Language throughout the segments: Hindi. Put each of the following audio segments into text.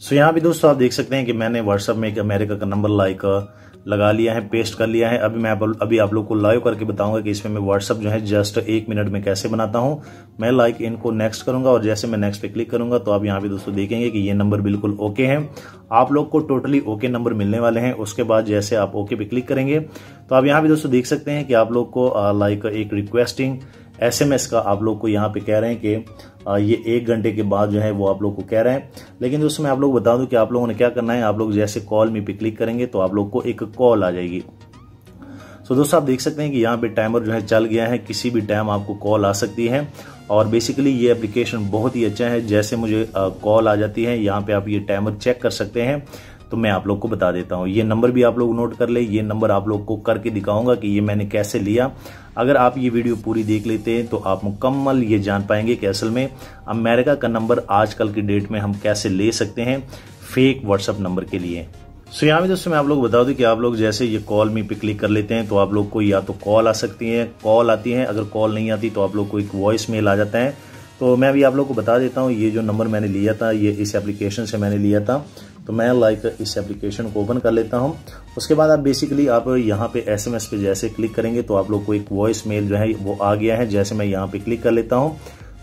सो यहाँ भी दोस्तों आप देख सकते हैं कि मैंने व्हाट्सएप में एक अमेरिका का नंबर लगा लिया है, पेस्ट कर लिया है। अभी आप लोग को लाइव करके बताऊंगा कि इसमें मैं व्हाट्सएप जो है जस्ट 1 मिनट में कैसे बनाता हूं। मैं इनको नेक्स्ट करूंगा और जैसे मैं नेक्स्ट पे क्लिक करूंगा तो आप यहाँ पे दोस्तों देखेंगे कि ये नंबर बिल्कुल ओके है। आप लोग को टोटली ओके नंबर मिलने वाले हैं। उसके बाद जैसे आप ओके पे क्लिक करेंगे तो आप यहाँ पे दोस्तों देख सकते हैं कि आप लोग को एक रिक्वेस्टिंग SMS का आप लोग को यहाँ पे कह रहे हैं कि ये 1 घंटे के बाद जो है वो आप लोग को कह रहे हैं। लेकिन दोस्तों मैं आप लोग बता दूं कि आप लोगों ने क्या करना है। आप लोग जैसे कॉल मी पे क्लिक करेंगे तो आप लोग को एक कॉल आ जाएगी। तो दोस्तों आप देख सकते हैं कि यहाँ पे टाइमर जो है चल गया है, किसी भी टाइम आपको कॉल आ सकती है। और बेसिकली ये एप्लीकेशन बहुत ही अच्छा है। जैसे मुझे कॉल आ जाती है यहाँ पे आप ये टाइमर चेक कर सकते हैं। तो मैं आप लोग को बता देता हूँ, ये नंबर भी आप लोग नोट कर ले। ये नंबर आप लोग को करके दिखाऊंगा कि ये मैंने कैसे लिया। अगर आप ये वीडियो पूरी देख लेते हैं तो आप मुकम्मल ये जान पाएंगे कि असल में अमेरिका का नंबर आजकल की डेट में हम कैसे ले सकते हैं फेक व्हाट्सएप नंबर के लिए। सो यहाँ में दोस्तों मैं आप लोग बता दूं कि आप लोग जैसे ये कॉल मी पे क्लिक कर लेते हैं तो आप लोग को या तो कॉल आ सकती है, कॉल आती है। अगर कॉल नहीं आती तो आप लोग को एक वॉइस मेल आ जाता है। तो मैं अभी आप लोग को बता देता हूँ, ये जो नंबर मैंने लिया था ये इस एप्लीकेशन से मैंने लिया था। तो मैं इस एप्लीकेशन को ओपन कर लेता हूँ। उसके बाद आप बेसिकली आप यहाँ पे SMS पे जैसे क्लिक करेंगे तो आप लोग को एक वॉइस मेल जो है वो आ गया है। जैसे मैं यहाँ पे क्लिक कर लेता हूँ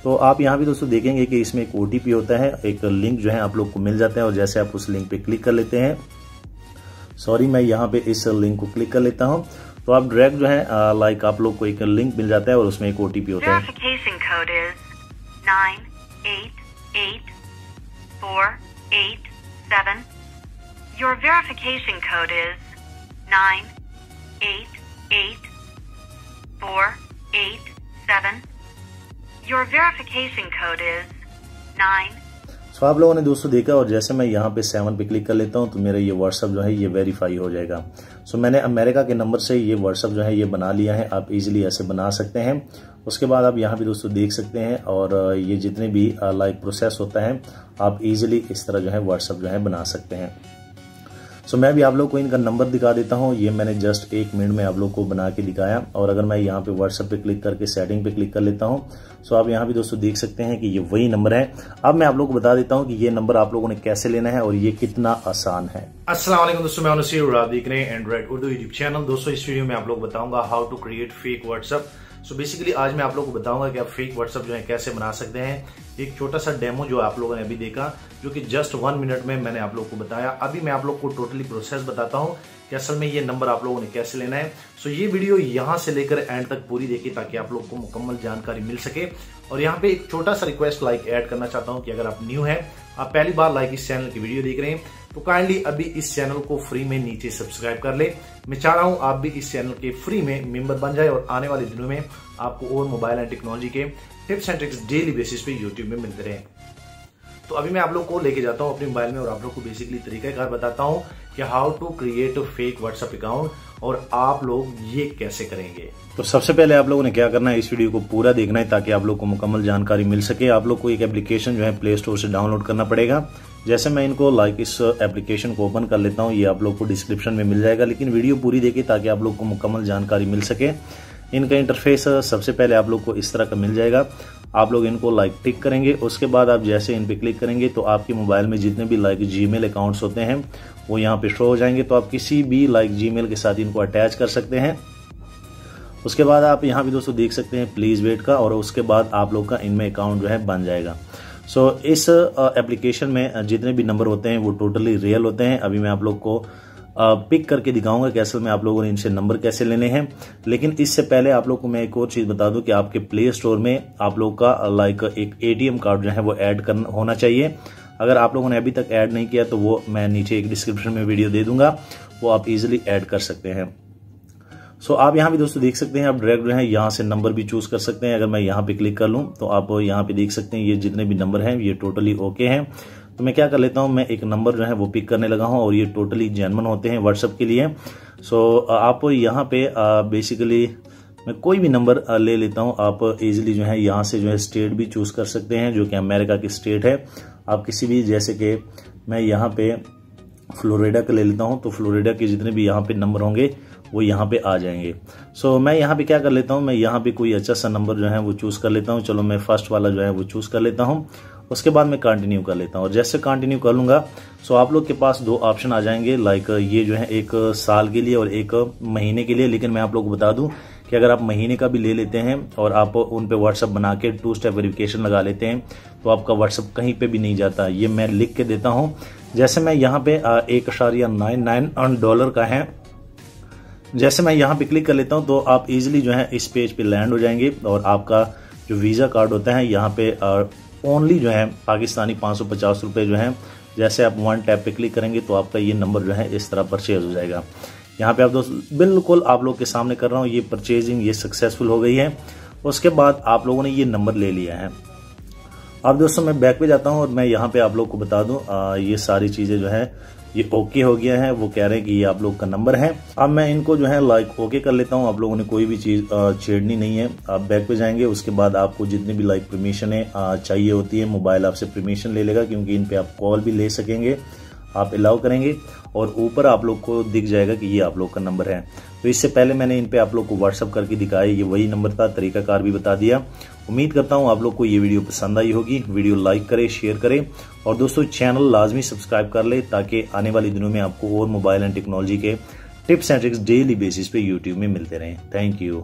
तो आप यहाँ पे दोस्तों देखेंगे कि इसमें एक OTP होता है, एक लिंक जो है आप लोग को मिल जाता है। और जैसे आप उस लिंक पे क्लिक कर लेते हैं, मैं यहाँ पे इस लिंक को क्लिक कर लेता हूँ तो आप डायरेक्ट जो है आप लोग को एक लिंक मिल जाता है और उसमें एक OTP होता है। Your verification code is 988487. Your verification code is 9। सो आप लोगों ने दोस्तों देखा और जैसे मैं यहाँ पे 7 पे क्लिक कर लेता हूँ तो मेरा ये व्हाट्सएप जो है ये वेरीफाई हो जाएगा। सो मैंने अमेरिका के नंबर से ये व्हाट्सएप जो है ये बना लिया है। आप इजीली ऐसे बना सकते हैं। उसके बाद आप यहाँ पे दोस्तों देख सकते हैं और ये जितने भी प्रोसेस होता है आप इजीली इस तरह जो है व्हाट्सएप जो है बना सकते हैं। सो मैं भी आप लोग को इनका नंबर दिखा देता हूँ। ये मैंने जस्ट 1 मिनट में आप लोग को बना के दिखाया। और अगर मैं यहाँ पे व्हाट्सएप पे क्लिक करके सेटिंग पे क्लिक कर लेता हूँ सो आप यहाँ भी दोस्तों देख सकते हैं कि ये वही नंबर है। अब मैं आप लोग को बता देता हूँ कि ये नंबर आप लोगों ने कैसे लेना है और ये कितना आसान है। अस्सलाम वालेकुम दोस्तों, मैं अनुसी और आप देख रहे हैं एंड्रॉइड उर्दू यूट्यूब चैनल। दोस्तों इस वीडियो में आप लोग बताऊंगा how to create fake WhatsApp. So basically आज मैं आप लोगों को बताऊंगा कि आप फेक व्हाट्सएप जो है कैसे बना सकते हैं। एक छोटा सा डेमो जो आप लोगों ने अभी देखा जो कि जस्ट 1 मिनट में मैंने आप लोग को बताया। अभी मैं आप लोग को टोटली प्रोसेस बताता हूं कि असल में ये नंबर आप लोगों ने कैसे लेना है। सो ये वीडियो यहां से लेकर एंड तक पूरी देखिए ताकि आप लोग को मुकम्मल जानकारी मिल सके। और यहाँ पे एक छोटा सा रिक्वेस्ट ऐड करना चाहता हूँ कि अगर आप न्यू है, आप पहली बार इस चैनल की वीडियो देख रहे हैं तो काइंडली अभी इस चैनल को फ्री में नीचे सब्सक्राइब कर ले। मैं चाह रहा हूं आप भी इस चैनल के फ्री में मेंबर बन जाए और आने वाले दिनों में आपको और मोबाइल एंड टेक्नोलॉजी के tips and tricks daily basis पे यूट्यूब में मिलते रहे। तो अभी मैं आप लोग को लेके जाता हूं अपने मोबाइल में और आप लोग को बेसिकली तरीकाकार बताता हूं कि how to create fake WhatsApp account और आप लोग ये कैसे करेंगे। तो सबसे पहले आप लोगों ने क्या करना है, इस वीडियो को पूरा देखना है ताकि आप लोग को मुकम्मल जानकारी मिल सके। आप लोग को एक एप्लीकेशन जो है प्ले स्टोर से डाउनलोड करना पड़ेगा। जैसे मैं इनको इस एप्लीकेशन को ओपन कर लेता हूँ, ये आप लोग को डिस्क्रिप्शन में मिल जाएगा। लेकिन वीडियो पूरी देखिए ताकि आप लोग को मुकम्मल जानकारी मिल सके। इनका इंटरफेस सबसे पहले आप लोग को इस तरह का मिल जाएगा। आप लोग इनको टिक करेंगे। उसके बाद आप जैसे इन पे क्लिक करेंगे तो आपके मोबाइल में जितने भी जीमेल अकाउंट्स होते हैं वो यहाँ पे शो हो जाएंगे। तो आप किसी भी जीमेल के साथ इनको अटैच कर सकते हैं। उसके बाद आप यहाँ भी दोस्तों देख सकते हैं प्लीज वेट का, और उसके बाद आप लोग का इनमें अकाउंट जो है बन जाएगा। सो इस एप्लीकेशन में जितने भी नंबर होते हैं वो टोटली रियल होते हैं। अभी मैं आप लोग को पिक करके दिखाऊंगा कि असल में आप लोगों ने इनसे नंबर कैसे लेने हैं। लेकिन इससे पहले आप लोग को मैं एक और चीज बता दूं कि आपके प्ले स्टोर में आप लोग का एक ATM कार्ड जो है वो ऐड होना चाहिए। अगर आप लोगों ने अभी तक ऐड नहीं किया तो वो मैं नीचे एक डिस्क्रिप्शन में वीडियो दे दूंगा, वो आप इजिली ऐड कर सकते हैं। सो आप यहाँ भी दोस्तों देख सकते हैं, आप डायरेक्ट जो है यहाँ से नंबर भी चूज कर सकते हैं। अगर मैं यहाँ पे क्लिक कर लूँ तो आप यहाँ पे देख सकते हैं ये जितने भी नंबर हैं ये टोटली ओके हैं। तो मैं क्या कर लेता हूँ, मैं एक नंबर जो है वो पिक करने लगा हूँ और ये टोटली जेन्युइन होते हैं व्हाट्सएप के लिए। सो आप यहाँ पे बेसिकली मैं कोई भी नंबर ले लेता हूँ। आप इजीली जो है यहाँ से जो है स्टेट भी चूज कर सकते हैं जो कि अमेरिका की स्टेट है। आप किसी भी, जैसे कि मैं यहाँ पे फ्लोरिडा का ले लेता हूँ तो फ्लोरिडा के जितने भी यहाँ पे नंबर होंगे वो यहाँ पे आ जाएंगे। सो मैं यहाँ पे क्या कर लेता हूँ, मैं यहाँ पे कोई अच्छा सा नंबर जो है वो चूज कर लेता हूँ। चलो मैं फर्स्ट वाला जो है वो चूज कर लेता हूँ। उसके बाद मैं कंटिन्यू कर लेता हूँ और जैसे कंटिन्यू कर लूंगा सो आप लोग के पास दो ऑप्शन आ जाएंगे, लाइक ये जो है एक साल के लिए और एक महीने के लिए। लेकिन मैं आप लोग को बता दूं कि अगर आप महीने का भी ले लेते हैं और आप उन पे व्हाट्सअप बना के 2 स्टेप वेरिफिकेशन लगा लेते हैं तो आपका व्हाट्सअप कहीं पे भी नहीं जाता। ये मैं लिख के देता हूं। जैसे मैं यहाँ पे $1.99 का है, जैसे मैं यहाँ पे क्लिक कर लेता हूँ तो आप इजीली जो है इस पेज पे लैंड हो जाएंगे और आपका जो वीज़ा कार्ड होता है यहाँ पे ओनली जो है पाकिस्तानी 550 रुपये जो है, जैसे आप 1 टैप पे क्लिक करेंगे तो आपका ये नंबर जो है इस तरह परचेज हो जाएगा। यहाँ पे आप दोस्तों बिल्कुल आप लोग के सामने कर रहा हूँ, ये परचेजिंग ये सक्सेसफुल हो गई है। उसके बाद आप लोगों ने ये नंबर ले लिया है। अब दोस्तों मैं बैक पे जाता हूँ और मैं यहाँ पे आप लोग को बता दूं ये सारी चीज़ें जो है ये ओके हो गया है। वो कह रहे हैं कि ये आप लोग का नंबर है। अब मैं इनको जो है लाइक ओके कर लेता हूँ। आप लोगों ने कोई भी चीज़ छेड़नी नहीं है। आप बैक पे जाएंगे, उसके बाद आपको जितनी भी लाइक परमिशन है चाहिए होती है, मोबाइल आपसे परमिशन ले लेगा क्योंकि इन पे आप कॉल भी ले सकेंगे, आप अलाउ करेंगे और ऊपर आप लोग को दिख जाएगा कि ये आप लोग का नंबर है। तो इससे पहले मैंने इन पे आप लोग को व्हाट्सअप करके दिखाया, ये वही नंबर था, तरीकाकार भी बता दिया। उम्मीद करता हूँ आप लोग को ये वीडियो पसंद आई होगी। वीडियो लाइक करें, शेयर करें और दोस्तों चैनल लाजमी सब्सक्राइब कर ले ताकि आने वाले दिनों में आपको और मोबाइल एंड टेक्नोलॉजी के tips and tricks daily basis पे यूट्यूब में मिलते रहें। Thank you.